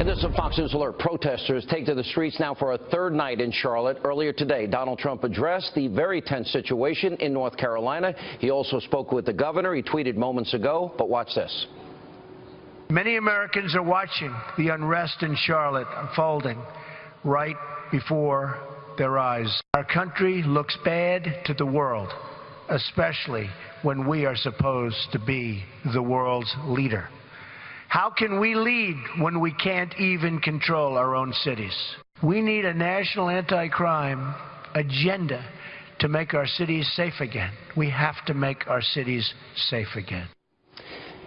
And this is a Fox News Alert. Protesters take to the streets now for a third night in Charlotte. Earlier today, Donald Trump addressed the very tense situation in North Carolina. He also spoke with the governor. He tweeted moments ago, but watch this. Many Americans are watching the unrest in Charlotte unfolding right before their eyes. Our country looks bad to the world, especially when we are supposed to be the world's leader. How can we lead when we can't even control our own cities? We need a national anti-crime agenda to make our cities safe again. We have to make our cities safe again.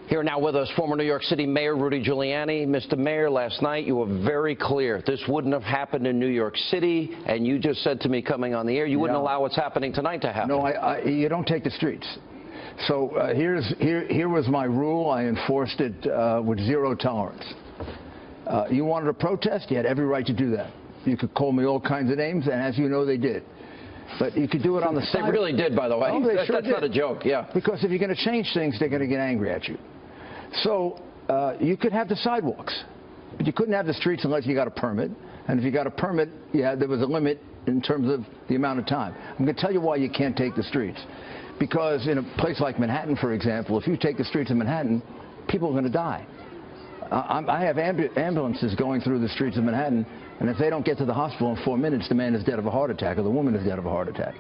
Here now with us, former New York City Mayor Rudy Giuliani. Mr. Mayor, last night you were very clear. This wouldn't have happened in New York City, and you just said to me coming on the air you wouldn't allow what's happening tonight to happen. No, you don't take the streets. So here was my rule. I enforced it with zero tolerance. You wanted to protest, you had every right to do that. You could call me all kinds of names, and as you know, they did. But you could do it on the side. They really did, by the way. Oh, that's not a joke, yeah. Because if you're going to change things, they're going to get angry at you. So you could have the sidewalks, but you couldn't have the streets unless you got a permit. And if you got a permit, yeah, there was a limit in terms of the amount of time. I'm going to tell you why you can't take the streets. Because in a place like Manhattan, for example, if you take the streets of Manhattan, people are going to die. I have ambulances going through the streets of Manhattan, and if they don't get to the hospital in 4 minutes, the man is dead of a heart attack or the woman is dead of a heart attack.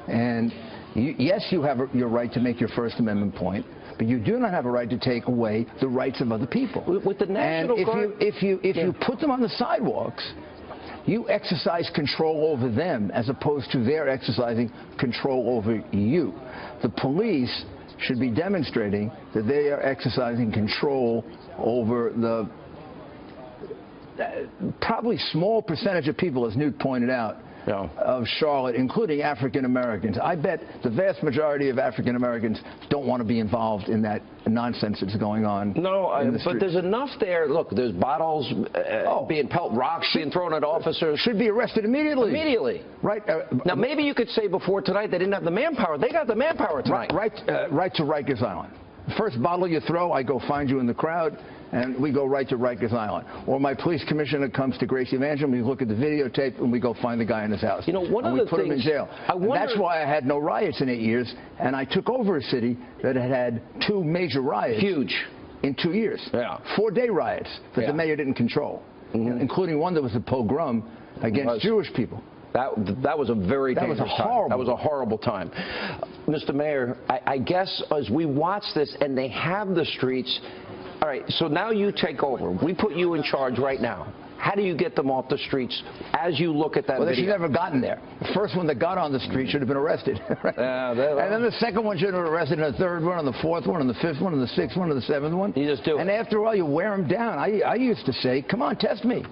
And yes, you have your right to make your First Amendment point, but you do not have a right to take away the rights of other people. With the National Guard, if you put them on the sidewalks, you exercise control over them as opposed to their exercising control over you. The police should be demonstrating that they are exercising control over the probably small percentage of people, as Newt pointed out, of Charlotte, including African Americans. I bet the vast majority of African Americans don't want to be involved in that nonsense that's going on. No, but there's enough there. Look, there's bottles being rocks being thrown at officers. Should be arrested immediately. Immediately. Right. Now, maybe you could say before tonight they didn't have the manpower. They got the manpower tonight. Right to Rikers Island. First bottle you throw, I go find you in the crowd, and we go right to Rikers Island. Or my police commissioner comes to Gracie Evangeline, we look at the videotape, and we go find the guy in his house. You know, one of the things, put him in jail. That's why I had no riots in 8 years, and I took over a city that had had 2 major riots. Huge. In 2 years. Yeah. 4-day riots that the mayor didn't control, including one that was a pogrom against Jewish people. That was a very dangerous time. That was a horrible time. Mr. Mayor, I guess as we watch this and they have the streets, all right, so now you take over. We put you in charge right now. How do you get them off the streets as you look at that video? Well, they should never gotten there. The first one that got on the street should have been arrested. Right? And then the second one should have been arrested, and the third one, and the fourth one, and the fifth one, and the sixth one, and the seventh one. You just do it. And after a while, you wear them down. I used to say, come on, test me.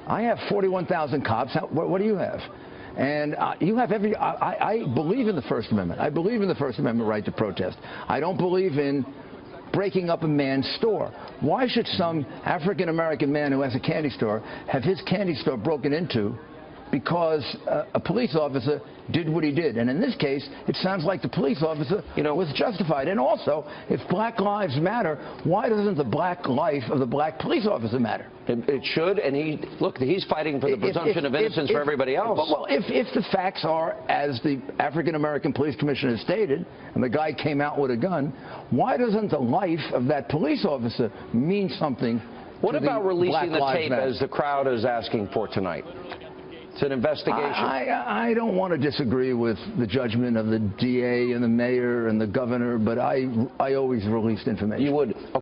I have 41,000 cops. What do you have? And you have every. I believe in the First Amendment. I believe in the First Amendment right to protest. I don't believe in breaking up a man's store. Why should some African-American man who has a candy store have his candy store broken into because a police officer did what he did? And in this case, it sounds like the police officer was justified. And also, if black lives matter, why doesn't the black life of the black police officer matter? It should, and he's fighting for the presumption of innocence for everybody else. Well, if the facts are as the African-American police commissioner stated, and the guy came out with a gun, why doesn't the life of that police officer mean something? What about releasing the tape as the crowd is asking for tonight? It's an investigation. I don't want to disagree with the judgment of the DA and the mayor and the governor, but I always released information. You would.